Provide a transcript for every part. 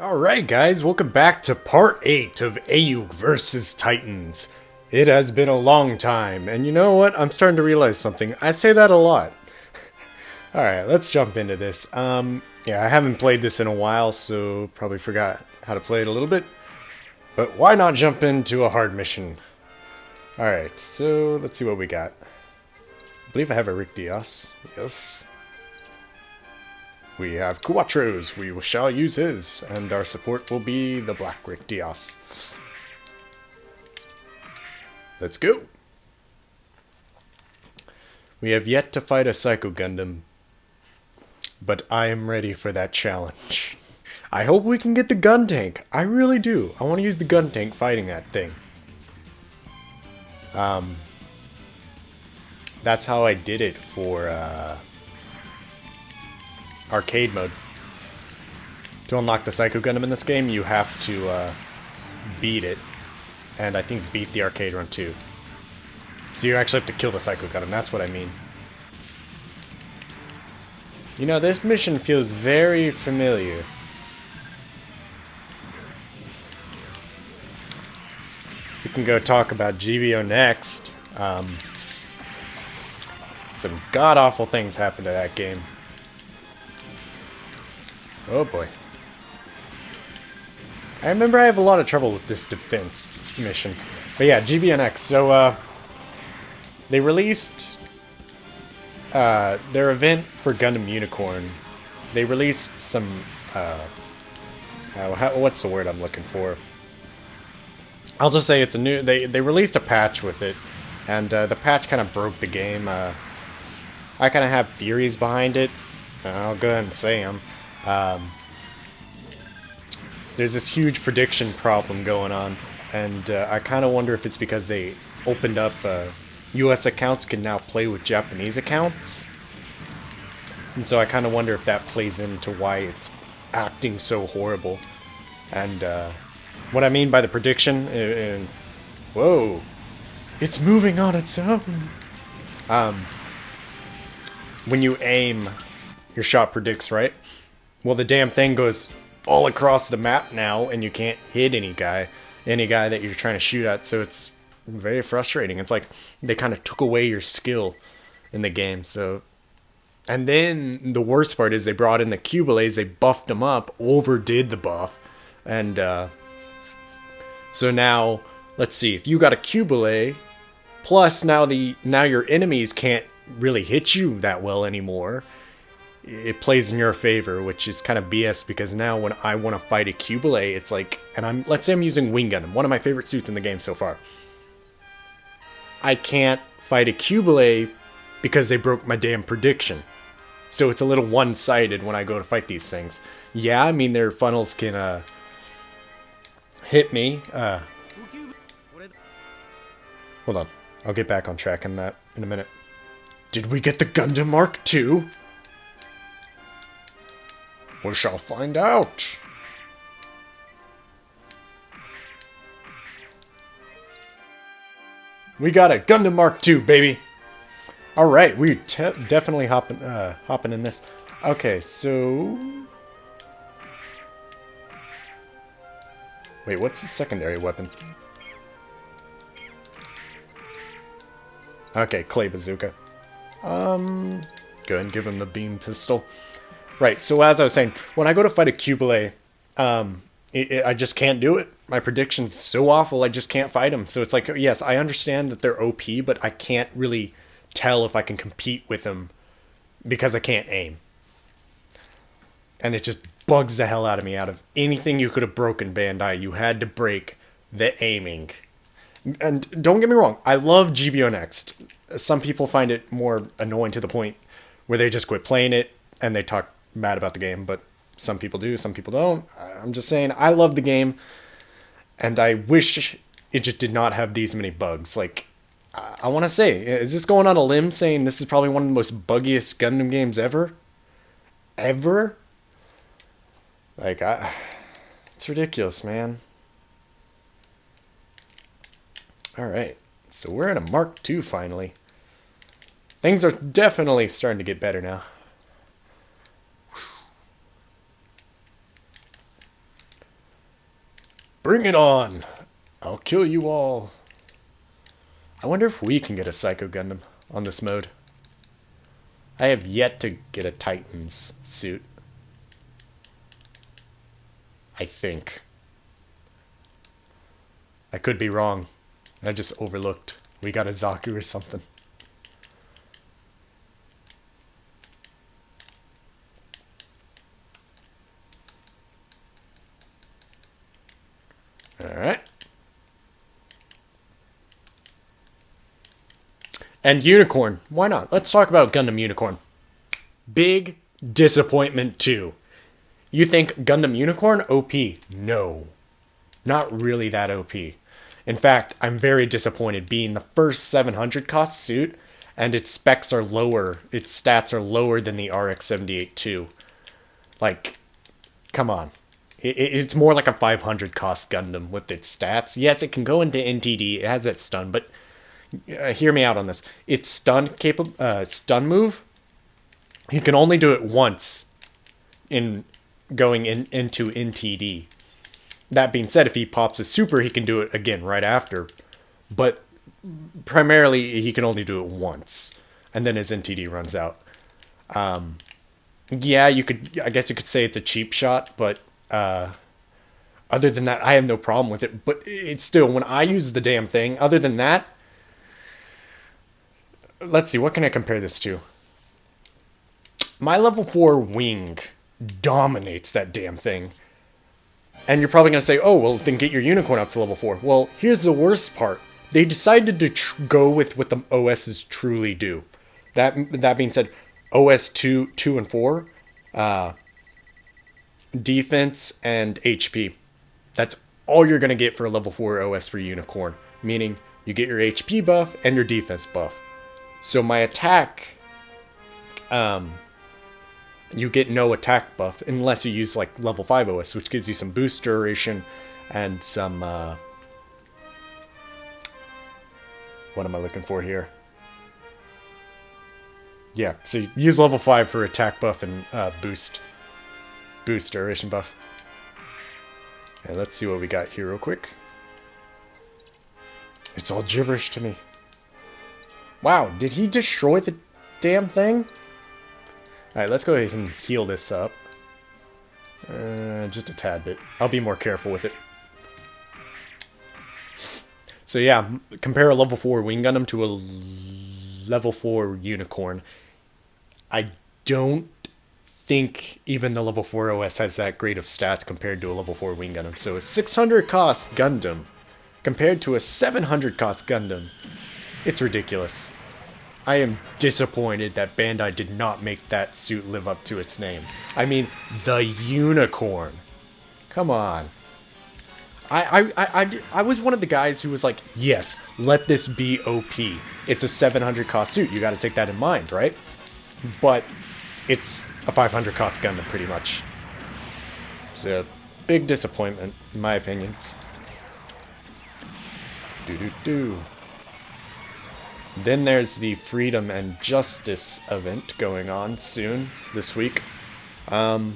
Alright guys, welcome back to part 8 of Aeug vs Titans. It has been a long time, and you know what? I'm starting to realize something. I say that a lot. Alright, let's jump into this. Yeah, I haven't played this in a while, so probably forgot how to play it a little bit. But why not jump into a hard mission? Alright, so let's see what we got. I believe I have a Rick Diaz. Yes. We have Cuatros, we shall use his, and our support will be the Black Rick Diaz. Let's go! We have yet to fight a Psycho Gundam, but I am ready for that challenge. I hope we can get the gun tank. I really do. I want to use the gun tank fighting that thing. That's how I did it for arcade mode. To unlock the Psycho Gundam in this game, you have to beat it, and I think beat the arcade run too. So you actually have to kill the Psycho Gundam, that's what I mean. You know, this mission feels very familiar. We can go talk about GBO next. Some god-awful things happened to that game. Oh boy. I remember I have a lot of trouble with this defense missions. But yeah, GBNX. So, they released their event for Gundam Unicorn. They released some, what's the word I'm looking for? I'll just say it's a new, they released a patch with it, and the patch kind of broke the game. I kind of have theories behind it. I'll go ahead and say them. There's this huge prediction problem going on, and I kind of wonder if it's because they opened up US accounts can now play with Japanese accounts. And so I kind of wonder if that plays into why it's acting so horrible. And what I mean by the prediction, whoa, it's moving on its own. When you aim, your shot predicts, right? Well, the damn thing goes all across the map now, and you can't hit any guy that you're trying to shoot at, so it's very frustrating. It's like they kind of took away your skill in the game. So, and then the worst part is they brought in the Cubelays, they buffed them up, overdid the buff, and so now, let's see, if you got a Cubelay, plus now your enemies can't really hit you that well anymore, it plays in your favor, which is kind of BS, because now when I want to fight a Cubelay, it's like, and let's say I'm using Wing Gundam, one of my favorite suits in the game so far. I can't fight a Cubelay because they broke my damn prediction. So it's a little one-sided when I go to fight these things. Yeah, I mean, their funnels can, hit me. Hold on. I'll get back on track in that in a minute. Did we get the Gundam Mark II? We shall find out. We got a Gundam Mark II, baby. All right, we definitely hopping in this. Okay, so wait, what's the secondary weapon? Okay, clay bazooka. Go ahead and give him the beam pistol. Right, so as I was saying, when I go to fight a Cubelay, I just can't do it. My prediction's so awful, I just can't fight him. So it's like, yes, I understand that they're OP, but I can't really tell if I can compete with them because I can't aim. And it just bugs the hell out of me. Out of anything you could have broken, Bandai, you had to break the aiming. And don't get me wrong, I love GBO Next. Some people find it more annoying to the point where they just quit playing it and they talk bad about the game, but some people do, some people don't. I'm just saying, I love the game, and I wish it just did not have these many bugs. Like, I want to say, is this going on a limb saying this is probably one of the most buggiest Gundam games ever? Ever? Like, it's ridiculous, man. Alright, so we're in a Mark II finally. Things are definitely starting to get better now. Bring it on! I'll kill you all. I wonder if we can get a Psycho Gundam on this mode. I have yet to get a Titan's suit. I think. I could be wrong. I just overlooked. We got a Zaku or something. Alright. And Unicorn. Why not? Let's talk about Gundam Unicorn. Big disappointment too. You think Gundam Unicorn OP? No. Not really that OP. In fact, I'm very disappointed being the first 700 cost suit and its specs are lower. Its stats are lower than the RX-78-2. Like, come on. It's more like a 500 cost Gundam with its stats. Yes, it can go into NTD. It has that stun, but hear me out on this. Its stun move, you can only do it once in going into NTD. That being said, if he pops a super, he can do it again right after. But primarily, he can only do it once, and then his NTD runs out. Yeah, I guess you could say it's a cheap shot, but other than that, I have no problem with it. But it's still, when I use the damn thing, other than that, let's see, what can I compare this to? My level 4 wing dominates that damn thing. And you're probably going to say, oh, well, then get your Unicorn up to level 4. Well, here's the worst part. They decided to go with what the OSs truly do. That being said, OS 2 and 4, defense and HP. That's all you're going to get for a level 4 OS for Unicorn. Meaning, you get your HP buff and your defense buff. So my attack, you get no attack buff unless you use like level 5 OS, which gives you some boost duration and some, what am I looking for here? Yeah, so you use level 5 for attack buff and boost duration buff. And let's see what we got here real quick. It's all gibberish to me. Wow, did he destroy the damn thing? Alright, let's go ahead and heal this up. Just a tad bit. I'll be more careful with it. So yeah, compare a level 4 Wing Gundam to a level 4 Unicorn. I don't think even the level 4 OS has that great of stats compared to a level 4 Wing Gundam. So a 600 cost Gundam compared to a 700 cost Gundam. It's ridiculous. I am disappointed that Bandai did not make that suit live up to its name. I mean, the Unicorn. Come on. I was one of the guys who was like, yes, let this be OP. It's a 700 cost suit. You got to take that in mind, right? But it's a 500 cost Gundam, pretty much. It's a big disappointment, in my opinions. Then there's the Freedom and Justice event going on soon, this week. I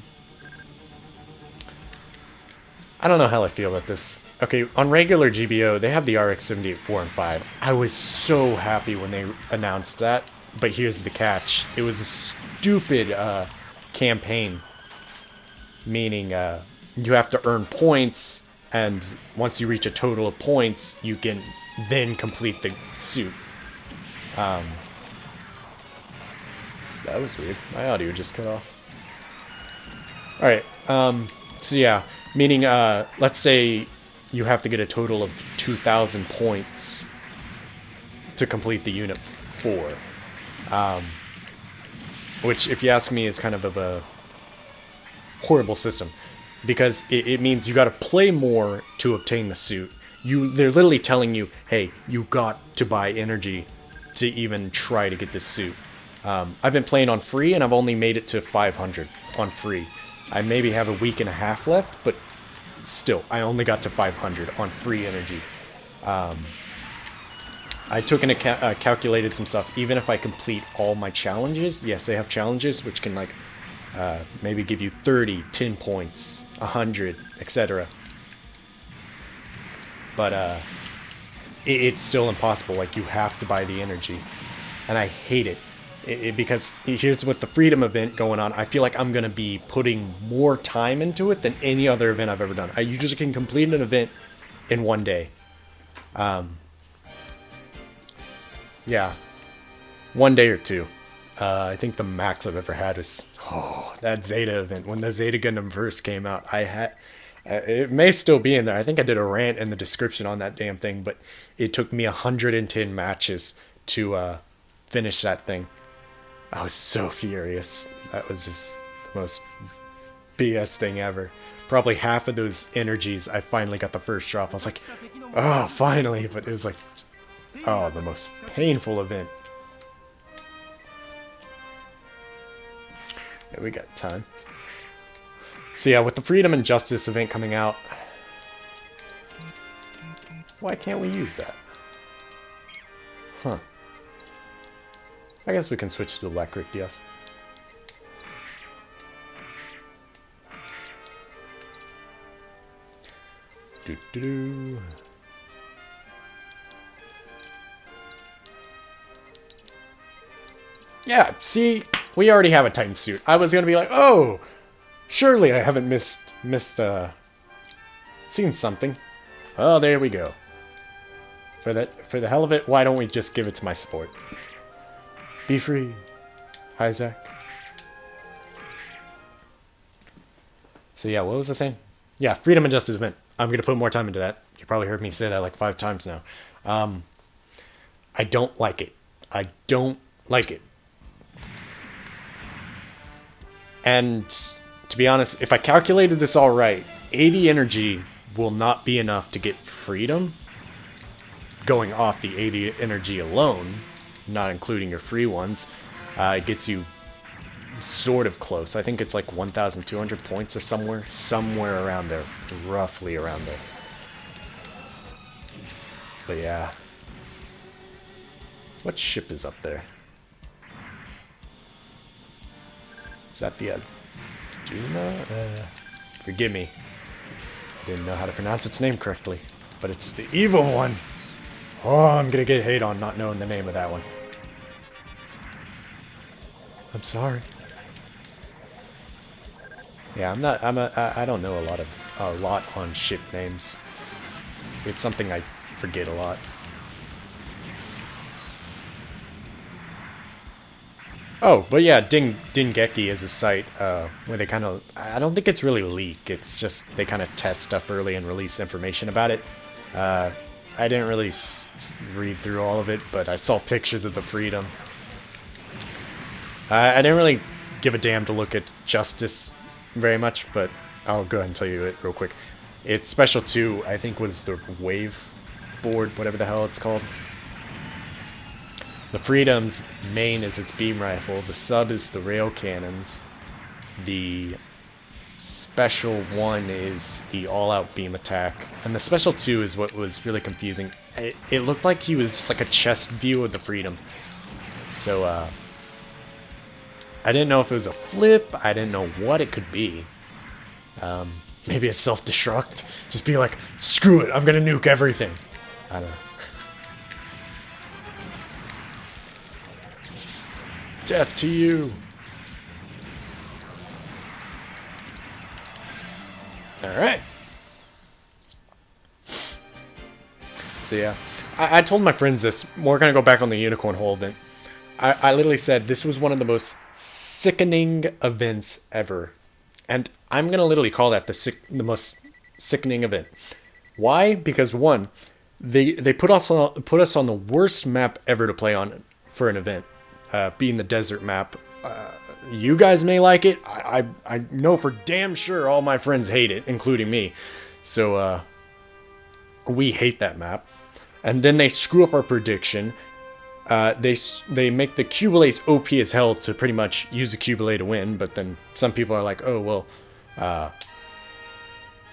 don't know how I feel about this. Okay, on regular GBO, they have the RX-78 4 and 5. I was so happy when they announced that, but here's the catch. It was a stupid campaign, meaning you have to earn points, and once you reach a total of points, you can then complete the suit. That was weird. My audio just cut off. Alright, so yeah, meaning, let's say you have to get a total of 2,000 points to complete the Unit 4. Which, if you ask me, is kind of a horrible system. Because it means you gotta play more to obtain the suit. They're literally telling you, hey, you got to buy energy to even try to get this suit. I've been playing on free, and I've only made it to 500 on free. I maybe have a week and a half left, but still, I only got to 500 on free energy. I took into calculated some stuff. Even if I complete all my challenges, yes, they have challenges, which can, like, maybe give you 30, 10 points, 100, etc. but it's still impossible. Like, you have to buy the energy, and I hate it. Because here's with the Freedom event going on, I feel like I'm going to be putting more time into it than any other event I've ever done. I usually can complete an event in one day. Yeah, one day or two. I think the max I've ever had is that Zeta event. When the Zeta Gundam first came out, I had it may still be in there. I think I did a rant in the description on that damn thing, but it took me 110 matches to finish that thing. I was so furious. That was just the most BS thing ever. Probably half of those energies, I finally got the first drop. I was like, oh, finally. But it was like, oh, the most painful event. Yeah, we got time. So yeah, with the Freedom and Justice event coming out, why can't we use that? Huh. I guess we can switch to electric, yes. Doo-doo-doo. Yeah, see, we already have a Titan suit. I was gonna be like, oh, surely I haven't seen something. Oh, there we go. For the hell of it, why don't we just give it to my support? Be free. Hi, Zach. So yeah, what was I saying? Yeah, Freedom and Justice event. I'm going to put more time into that. You probably heard me say that like 5 times now. I don't like it. I don't like it. And to be honest, if I calculated this all right, 80 energy will not be enough to get Freedom. Going off the 80 energy alone, not including your free ones, it gets you sort of close. I think it's like 1,200 points or somewhere around there, roughly around there. But yeah, what ship is up there? Is that the Aduna? Forgive me, I didn't know how to pronounce its name correctly, but it's the evil one. Oh, I'm gonna get hate on not knowing the name of that one. I'm sorry. Yeah, I don't know a lot on ship names. It's something I forget a lot. Oh, but yeah, Dingeki is a site where they kind of, I don't think it's really leak. It's just they kind of test stuff early and release information about it. I didn't really read through all of it, but I saw pictures of the Freedom. I didn't really give a damn to look at Justice very much, but I'll go ahead and tell you it real quick. It's Special 2, I think was the wave board, whatever the hell it's called. The Freedom's main is its beam rifle, the sub is the rail cannons, the Special 1 is the all-out beam attack, and the Special 2 is what was really confusing. It looked like he was just like a chest view of the Freedom. So, I didn't know if it was a flip, I didn't know what it could be. Maybe a self-destruct? Just be like, screw it, I'm gonna nuke everything. I don't know. Death to you! Alright. So yeah, I told my friends this. We're gonna go back on the Unicorn Hole event. I literally said this was one of the most sickening events ever. And I'm gonna literally call that the most sickening event. Why? Because one, they put us on the worst map ever to play on for an event, being the desert map. You guys may like it. I know for damn sure all my friends hate it, including me. So we hate that map. And then they screw up our prediction. They make the Cubelates OP as hell to pretty much use a Cubelate to win. But then some people are like, oh well,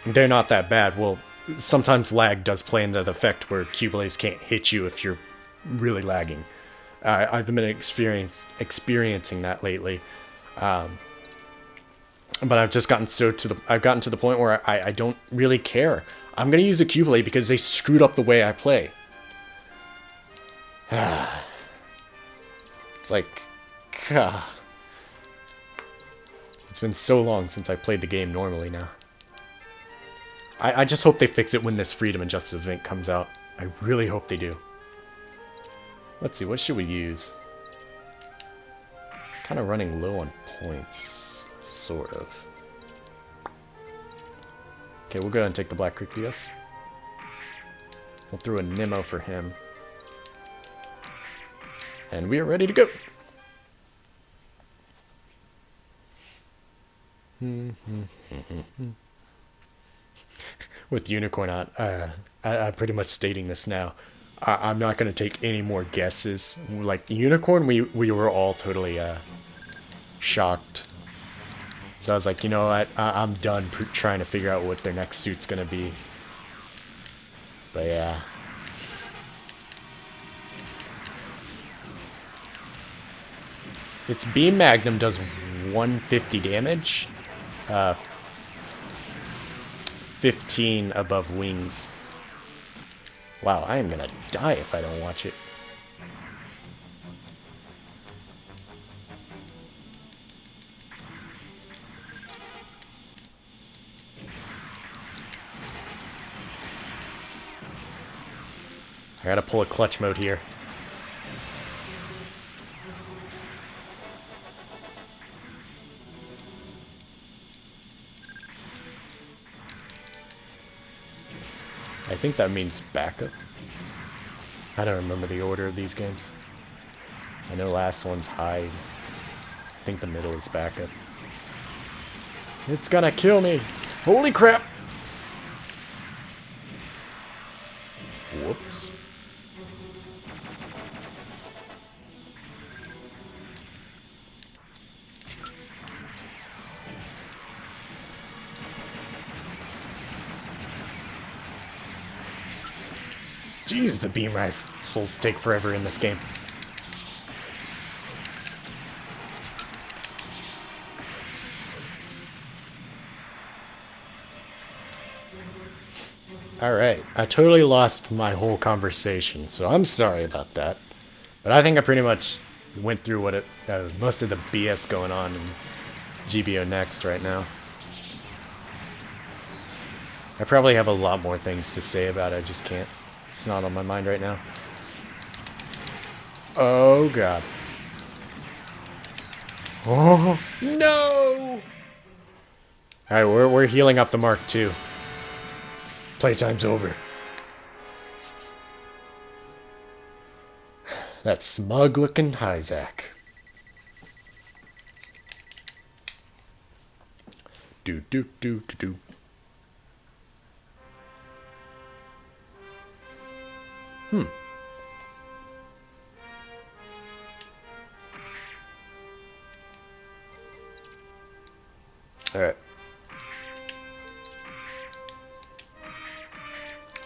they're not that bad. Well, sometimes lag does play into the effect where Cubelates can't hit you if you're really lagging. I've been experiencing that lately. But I've just gotten to the point where I don't really care. I'm going to use a Q-Blade because they screwed up the way I play. It's like... God. It's been so long since I played the game normally now. I just hope they fix it when this Freedom and Justice event comes out. I really hope they do. Let's see, what should we use? Kind of running low on points. Sort of. Okay, we'll go ahead and take the Black Creek DS. We'll throw a Nemo for him. And we are ready to go! With Unicorn out, I'm pretty much stating this now. I'm not going to take any more guesses. Like, Unicorn, we were all totally shocked. So I was like, you know what, I'm done trying to figure out what their next suit's going to be. But yeah. Its Beam Magnum does 150 damage. 15 above wings. Wow, I am gonna die if I don't watch it. I gotta pull a clutch mode here. I think that means backup. I don't remember the order of these games. I know last one's hide. I think the middle is backup. It's gonna kill me! Holy crap! Whoops. Jeez, the beam rifles take forever in this game. Alright, I totally lost my whole conversation, so I'm sorry about that. But I think I pretty much went through what most of the BS going on in GBO Next right now. I probably have a lot more things to say about it, I just can't. It's not on my mind right now. Oh god. Oh no! Alright, we're healing up the Mark II. Playtime's over. That smug looking Aeug. Do do do do do. Alright.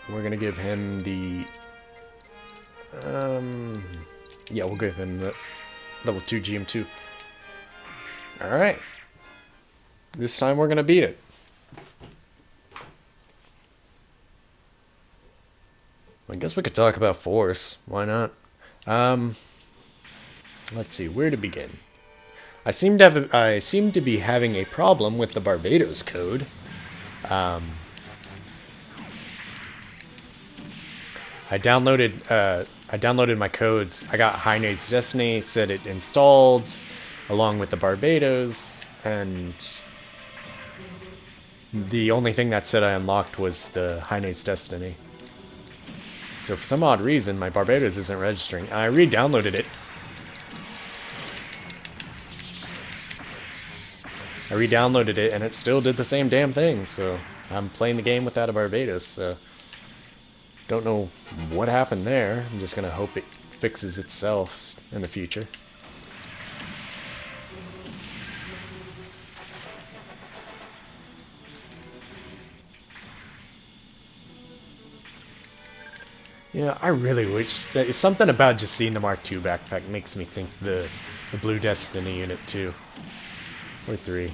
We're gonna give him the... yeah, we'll give him the level 2 GM2. Alright. This time we're gonna beat it. I guess we could talk about force. Why not? Let's see, where to begin? I seem to be having a problem with the Barbados code. I downloaded my codes. I got Heine's Destiny, said it installed along with the Barbados, and the only thing that said I unlocked was the Heine's Destiny. So for some odd reason, my Barbados isn't registering. I re-downloaded it. And it still did the same damn thing, so I'm playing the game without a Barbados, so don't know what happened there. I'm just gonna hope it fixes itself in the future. Yeah, I really wish that it's something about just seeing the Mark II backpack makes me think the Blue Destiny Unit 2 or 3.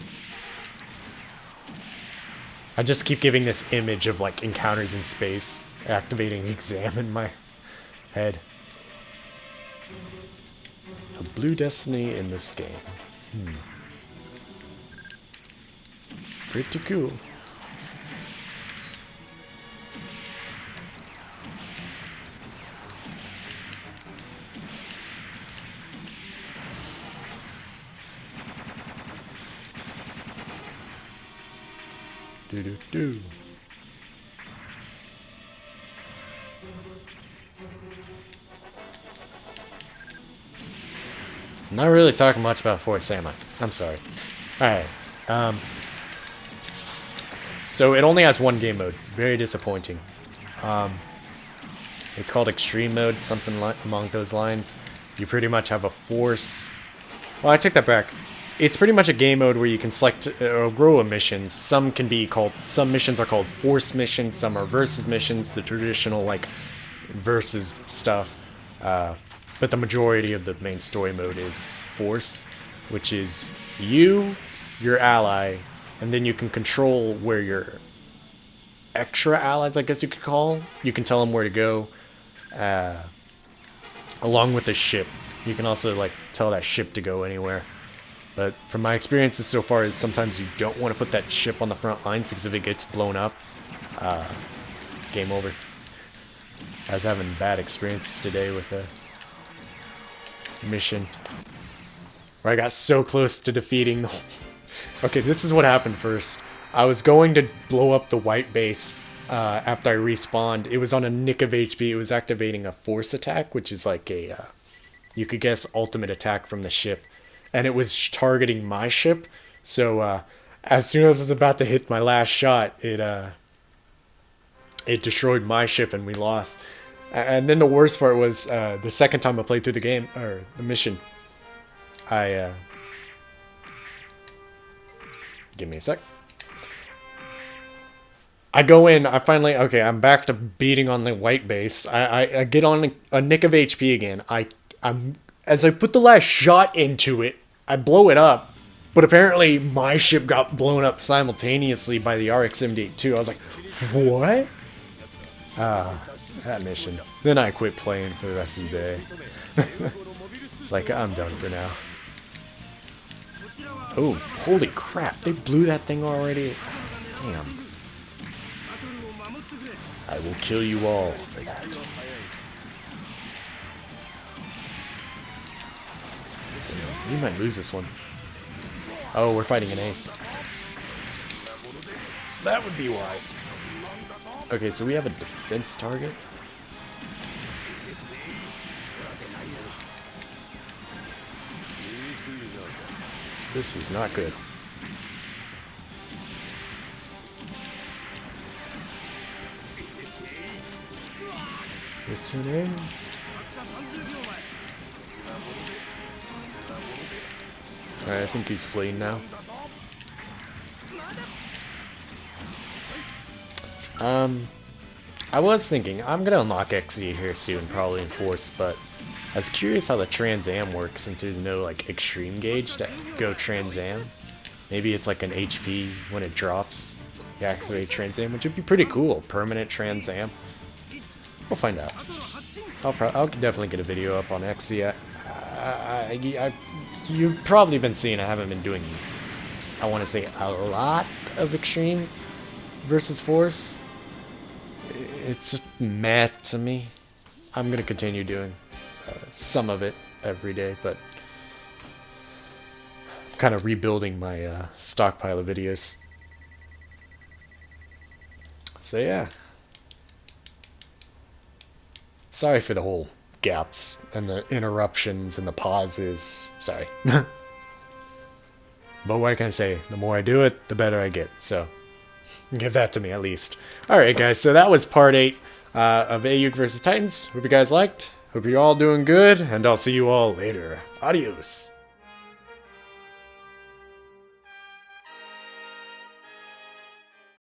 I just keep giving this image of like encounters in space, activating exam in my head. A blue destiny in this game. Pretty cool. Do. Not really talking much about Force, am I? I'm sorry. Alright. So it only has one game mode. Very disappointing. It's called Extreme Mode, something along those lines. You pretty much have a Force... Well, I take that back. It's pretty much a game mode where you can select or grow a mission. Some missions are called Force missions, some are Versus missions, the traditional, like, Versus stuff. But the majority of the main story mode is Force, which is you, your ally, and then you can control where your extra allies, I guess you could call. You can tell them where to go, along with the ship. You can also, like, tell that ship to go anywhere. But from my experiences so far is sometimes you don't want to put that ship on the front lines because if it gets blown up, game over. I was having bad experiences today with a mission where I got so close to defeating the... Okay, this is what happened first. I was going to blow up the white base after I respawned. It was on a nick of HP. It was activating a force attack, which is like a, you could guess, ultimate attack from the ship. And it was targeting my ship. So as soon as I was about to hit my last shot, it destroyed my ship and we lost. And then the worst part was the second time I played through the game, or the mission, give me a sec. I go in, I finally, okay, I'm back to beating on the white base. I get on a nick of HP again. As I put the last shot into it, I blow it up, but apparently my ship got blown up simultaneously by the RX-78 too. I was like, what? That mission. Then I quit playing for the rest of the day. It's like, I'm done for now. Oh, holy crap, they blew that thing already? Damn. I will kill you all for that. We might lose this one. Oh, we're fighting an ace. That would be why. Okay, so we have a defense target. This is not good. It's an ace. Alright, I think he's fleeing now. I was thinking, I'm gonna unlock XZ here soon, probably in Force, but I was curious how the Trans Am works since there's no, like, extreme gauge to go Trans Am. Maybe it's like an HP when it drops, you activate Trans Am, which would be pretty cool, permanent Trans Am. We'll find out. I'll definitely get a video up on XZ. You've probably been seeing I haven't been doing, I want to say, a lot of Extreme versus Force. It's just meh to me. I'm going to continue doing some of it every day, but I'm kind of rebuilding my stockpile of videos. So yeah. Sorry for the whole gaps and the interruptions and the pauses. Sorry. But what can I say? The more I do it, the better I get. So give that to me at least. Alright guys, so that was part 8 of Aeug vs Titans. Hope you guys liked. Hope you're all doing good, and I'll see you all later. Adios.